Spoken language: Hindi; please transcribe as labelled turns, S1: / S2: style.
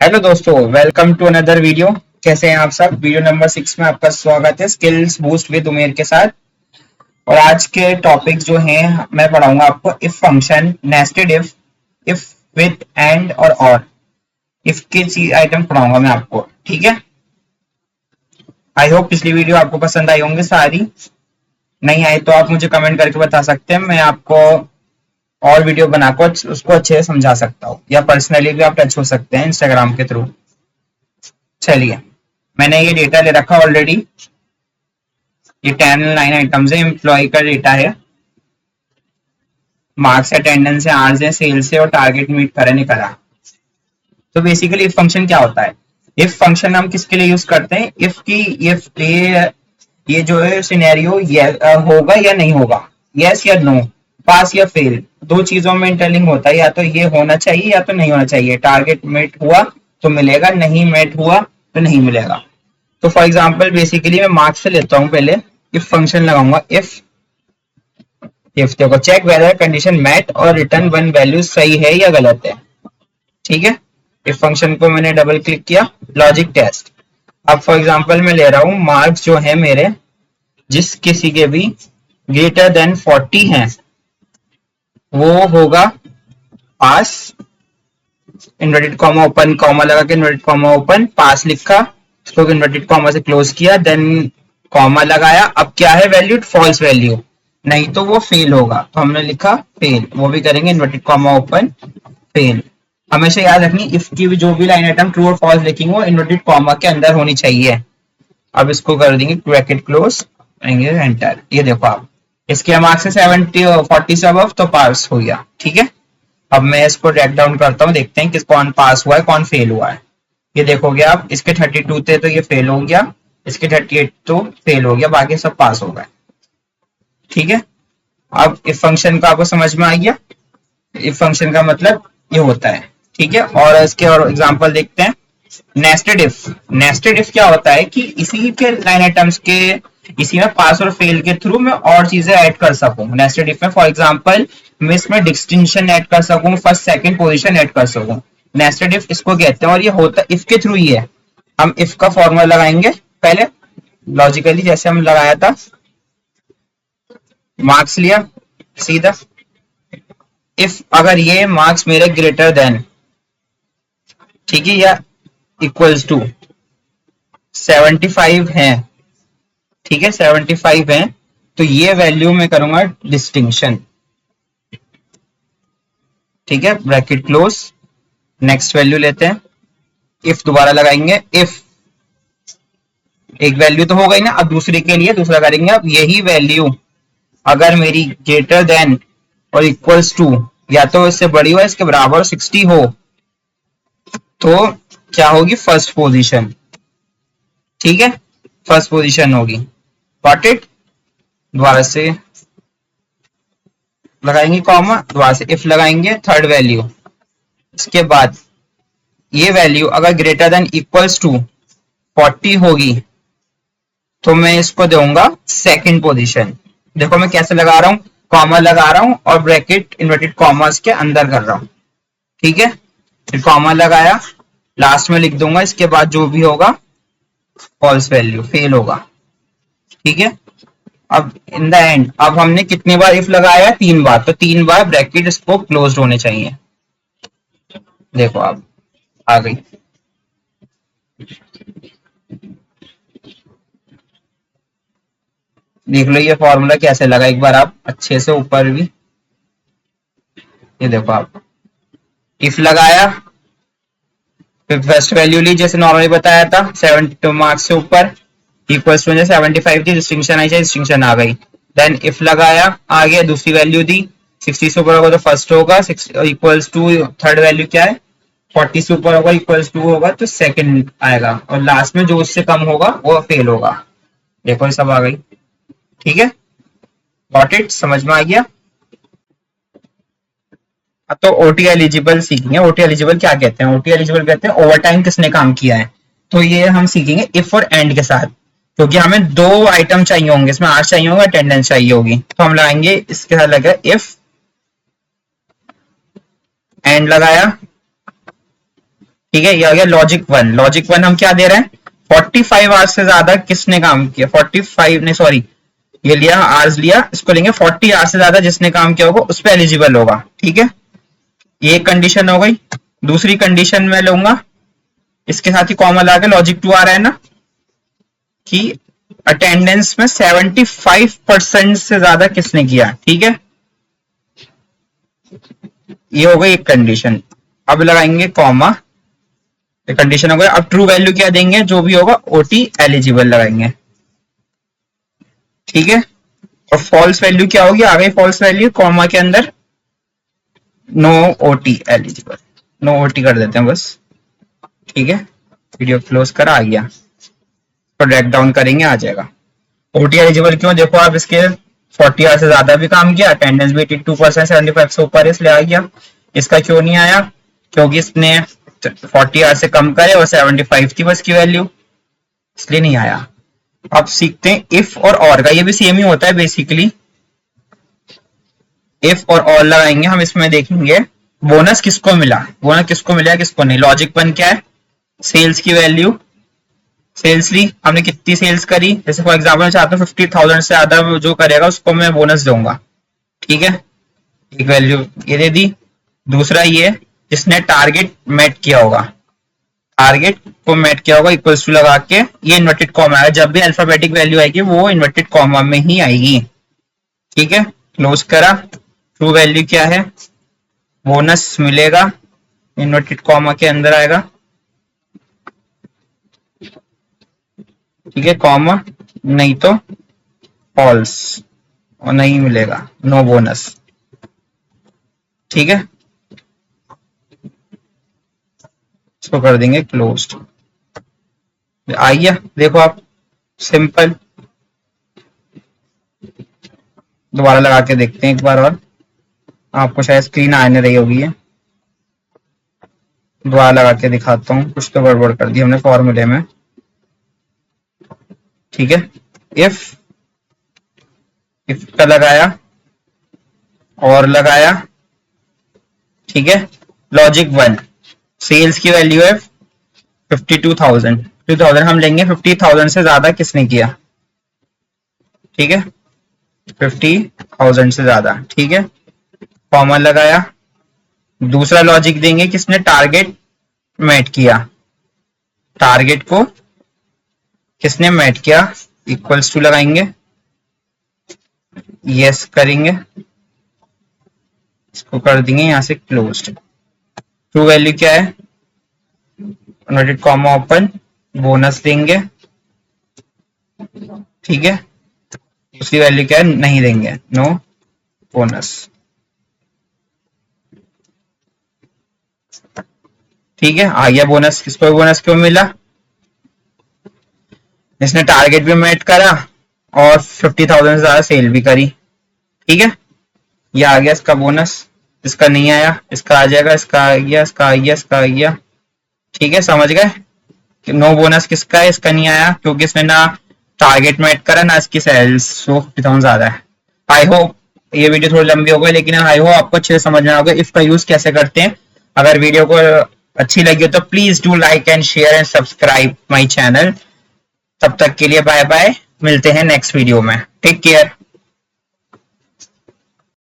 S1: हेलो दोस्तों, वेलकम टू अनदर वीडियो। कैसे हैं आप सब? वीडियो नंबर 6 में आपका स्वागत है स्किल्स बूस्ट विद उमेर के साथ। और आज के टॉपिक जो हैं मैं पढ़ाऊंगा आपको if function, nested if with and और इफ के चीज आइटम पढ़ाऊंगा मैं आपको। ठीक है, आई होप पिछली वीडियो आपको पसंद आई होंगी सारी। नहीं आई तो आप मुझे कमेंट करके बता सकते हैं, मैं आपको और वीडियो बनाकर उसको अच्छे से समझा सकता हूँ, या पर्सनली भी आप टच हो सकते हैं इंस्टाग्राम के थ्रू। चलिए, मैंने ये डेटा ले रखा ऑलरेडी। ये 10 लाइन आइटम्स है, एम्प्लॉय का डेटा है, मार्क्स, अटेंडेंस है, आर्स है, सेल्स है और टारगेट मीट करा नहीं करा। तो बेसिकली इफ फंक्शन क्या होता है? इफ फंक्शन हम किसके लिए यूज करते हैं? इफ की ये जो है सिनेरियो होगा या नहीं होगा, यस या नो, पास या फेल, दो चीजों में इंटरलिंक होता है। या तो ये होना चाहिए या तो नहीं होना चाहिए। टारगेट मेट हुआ तो मिलेगा, नहीं मेट हुआ तो नहीं मिलेगा। तो फॉर एग्जाम्पल बेसिकली मैं मार्क्स से लेता हूं। पहले इफ फंक्शन लगाऊंगा। इफ देखो, चेक वेदर कंडीशन मैट और रिटर्न वन वैल्यू सही है या गलत है। ठीक है, इफ फंक्शन को मैंने डबल क्लिक किया। Logic test. अब फॉर एग्जाम्पल मैं ले रहा हूं मार्क्स जो है मेरे, जिस किसी के भी ग्रेटर देन 40 हैं वो होगा पास। इन्वर्टेड कॉमा ओपन, कॉमा लगा के इन्वर्टेड कॉमा ओपन, पास लिखा, इसको इन्वर्टेड कॉमा से क्लोज किया, देन कॉमा लगाया। अब क्या है वैल्यू? फॉल्स वैल्यू, नहीं तो वो फेल होगा। तो हमने लिखा फेल, वो भी करेंगे इन्वर्टेड कॉमा ओपन फेल। हमेशा याद रखनी, इफ की भी जो भी लाइन आइटम ट्रू और फॉल्स लिखेंगे वो इन्वर्टेड कॉमा के अंदर होनी चाहिए। अब इसको कर देंगे ब्रैकेट क्लोज, करेंगे एंटर। ये देखो आप, इसके मार्क्स से 40 से अबव तो पास हो गया। ठीक है, अब मैं इसको ड्रैग डाउन करता हूँ, देखते हैं किस कौन पास हुआ है कौन फेल हुआ है। ये देखोगे आप, इसके 32 थे तो ये फेल हो गया, इसके 38 तो फेल हो गया, बाकी सब पास हो गए। ठीक है, अब इफ फंक्शन का आपको समझ में आ गया। इफ फंक्शन का मतलब ये होता है। ठीक है, और इसके और एग्जांपल देखते हैं। नेस्टेड इफ क्या होता है कि इसी के लाइन आइटम्स के, इसी में पास और फेल के थ्रू मैं और चीजें ऐड कर सकूं। नेस्टेड इफ में फॉर एग्जांपल मैं इसमें डिस्टिंक्शन ऐड कर सकूं, फर्स्ट सेकंड पोजीशन ऐड कर सकूं। नेस्टेड इफ इसको कहते हैं, और ये होता इफ के थ्रू ही है। हम इफ का फॉर्मूला लगाएंगे पहले लॉजिकली, जैसे हम लगाया था। मार्क्स लिया सीधा, इफ अगर ये मार्क्स मेरे ग्रेटर देन, ठीक है, या इक्वल्स टू 75 है, ठीक है 75 है, तो ये वैल्यू मैं करूंगा डिस्टिंक्शन। ठीक है, ब्रैकेट क्लोज, नेक्स्ट वैल्यू लेते हैं। इफ दोबारा लगाएंगे, इफ एक वैल्यू तो हो गई ना, अब दूसरे के लिए दूसरा करेंगे। अब यही वैल्यू अगर मेरी ग्रेटर देन और इक्वल्स टू, या तो इससे बड़ी हो इसके बराबर 60 हो, तो क्या होगी? First position. ठीक है, फर्स्ट पोजीशन होगी। Got it? दोबारा से लगाएंगे कॉमा, दोबारा से इफ लगाएंगे, थर्ड वैल्यू। इसके बाद ये वैल्यू अगर ग्रेटर देन इक्वल्स टू 40 होगी तो मैं इसको दूंगा सेकंड पोजीशन। देखो मैं कैसे लगा रहा हूं, कॉमा लगा रहा हूं और ब्रैकेट इन्वर्टेड कॉमर्स के अंदर कर रहा हूं। ठीक है, फिर कॉमा लगाया, लास्ट में लिख दूंगा, इसके बाद जो भी होगा फॉल्स वैल्यू, फेल होगा। ठीक है, अब इन द एंड, अब हमने कितनी बार इफ लगाया? 3 बार, तो 3 बार ब्रैकेट इसको क्लोज होने चाहिए। देखो अब आ गई। देख लो ये फॉर्मूला कैसे लगा एक बार आप अच्छे से ऊपर भी। ये देखो आप, इफ लगाया, फिर फर्स्ट वैल्यू ली जैसे नॉर्मली बताया था 72 मार्क्स से ऊपर, इक्वल्स टू 75 थी, डिस्टिंक्शन आई चाहिए, डिस्टिंक्शन आ गई। देन इफ लगाया, आगे दूसरी वैल्यू दी, 60 से ऊपर होगा तो फर्स्ट होगा, इक्वल्स टू थर्ड वैल्यू क्या है? 40 से ऊपर होगा, इक्वल्स टू होगा तो सेकंड आएगा, और लास्ट में जो उससे कम होगा वो फेल होगा। देखो ये सब आ गई। ठीक है, गॉट इट? समझ में आ गया? अब तो ओटी एलिजिबल सीखेंगे। ओटी एलिजिबल क्या कहते हैं? ओटी एलिजिबल कहते हैं ओवर टाइम किसने काम किया है। तो ये हम सीखेंगे इफ और एंड के साथ, क्योंकि हमें 2 आइटम चाहिए होंगे, इसमें आर्स चाहिए होगा, अटेंडेंस चाहिए होगी। तो हम लगाएंगे, इसके साथ लगा इफ, एंड लगाया, ठीक है, ये आ गया लॉजिक वन। लॉजिक वन हम क्या दे रहे हैं, 45 आवर्स से ज्यादा किसने काम किया, 45 नहीं सॉरी, ये लिया आवर्स लिया, इसको लेंगे 40 आवर्स से ज्यादा जिसने काम किया होगा उस पर एलिजिबल होगा। ठीक है, ये एक कंडीशन हो गई। दूसरी कंडीशन में लूंगा, इसके साथ ही कॉमा लगा के लॉजिक टू आ रहा है ना, कि अटेंडेंस में 75% से ज्यादा किसने किया। ठीक है, ये हो गई एक कंडीशन। अब लगाएंगे कॉमा, कंडीशन हो गया। अब ट्रू वैल्यू क्या देंगे, जो भी होगा ओटी एलिजिबल लगाएंगे। ठीक है, और फॉल्स वैल्यू क्या होगी, आ गई फॉल्स वैल्यू कॉमा के अंदर no OT eligible, no OT कर देते हैं बस। ठीक है, वीडियो क्लोज करा, आ गया, तो ड्रैग डाउन करेंगे आ जाएगा। ओटी एलिजिबल क्यों, देखो आप इसके 40 आवर से ज्यादा भी काम किया, अटेंडेंस भी 82% 75 से ऊपर इसलिए आ गया। इसका क्यों नहीं आया, क्योंकि इसने 40 आवर से कम करे और 75 थी बस की वैल्यू, इसलिए नहीं आया। अब सीखते हैं इफ और का, ये भी सेम ही होता है बेसिकली। इफ और लगाएंगे हम, इसमें देखेंगे बोनस किसको मिला, बोनस किसको मिला किसको नहीं। लॉजिक वन क्या है, सेल्स की वैल्यू, सेल्स ली हमने कितनी सेल्स करी, जैसे फॉर एग्जांपल मैं चाहता हूँ 50,000 से ज्यादा जो करेगा उसको मैं बोनस दूंगा। ठीक है, एक वैल्यू ये दे दी। दूसरा ये जिसने टारगेट मेट किया होगा, टारगेट को मेट किया होगा इक्वल्स टू लगा के, ये इन्वर्टेड कॉमा आएगा, जब भी अल्फाबेटिक वैल्यू आएगी वो इन्वर्टेड कॉमा में ही आएगी। ठीक है, क्लोज करा। ट्रू वैल्यू क्या है, बोनस मिलेगा, इन्वर्टेड कॉमा के अंदर आएगा। ठीक है, कॉमा नहीं तो फॉल्स, और नहीं मिलेगा नो बोनस। ठीक है, इसको कर देंगे क्लोज्ड। आइए देखो आप, सिंपल, दोबारा लगा के देखते हैं एक बार और, आपको शायद स्क्रीन आने रही होगी, दोबारा लगा के दिखाता हूँ, कुछ तो गड़बड़ कर दी हमने फॉर्मूले में। ठीक है, इफ का लगाया और लगाया। ठीक है, लॉजिक वन, सेल्स की वैल्यू है 52,000 हम लेंगे 50,000 से ज्यादा किसने किया। ठीक है, 50,000 से ज्यादा। ठीक है, कॉमा लगाया। दूसरा लॉजिक देंगे किसने टारगेट मेट किया, टारगेट को किसने मेट किया, इक्वल्स टू लगाएंगे, यस करेंगे, इसको कर देंगे यहां से क्लोज्ड। ट्रू वैल्यू क्या है, इन्वर्टेड कॉमा ओपन, बोनस देंगे। ठीक है, दूसरी वैल्यू क्या है, नहीं देंगे, नो बोनस। ठीक है, आ गया बोनस। किसको बोनस क्यों मिला, इसने टारगेट भी मेट करा और 50,000 से ज्यादा सेल भी करी। ठीक है, ये आ गया इसका बोनस। इसका नहीं आया, इसका आ जाएगा, इसका आ गया, इसका आ गया, इसका आ गया। ठीक है, समझ गए कि नो बोनस किसका है, इसका नहीं आया क्योंकि इसने ना टारगेट मेट करा ना इसकी सेल्स, सो 50,000 ज्यादा है। आई होप ये वीडियो थोड़ी लंबी हो गई, लेकिन आई होप आपको अच्छे से समझ में आ गया इफ का यूज कैसे करते हैं। अगर वीडियो को अच्छी लगी हो तो please do like and share and subscribe my channel. तब तक के लिए बाय बाय, मिलते हैं नेक्स्ट वीडियो में, टेक केयर।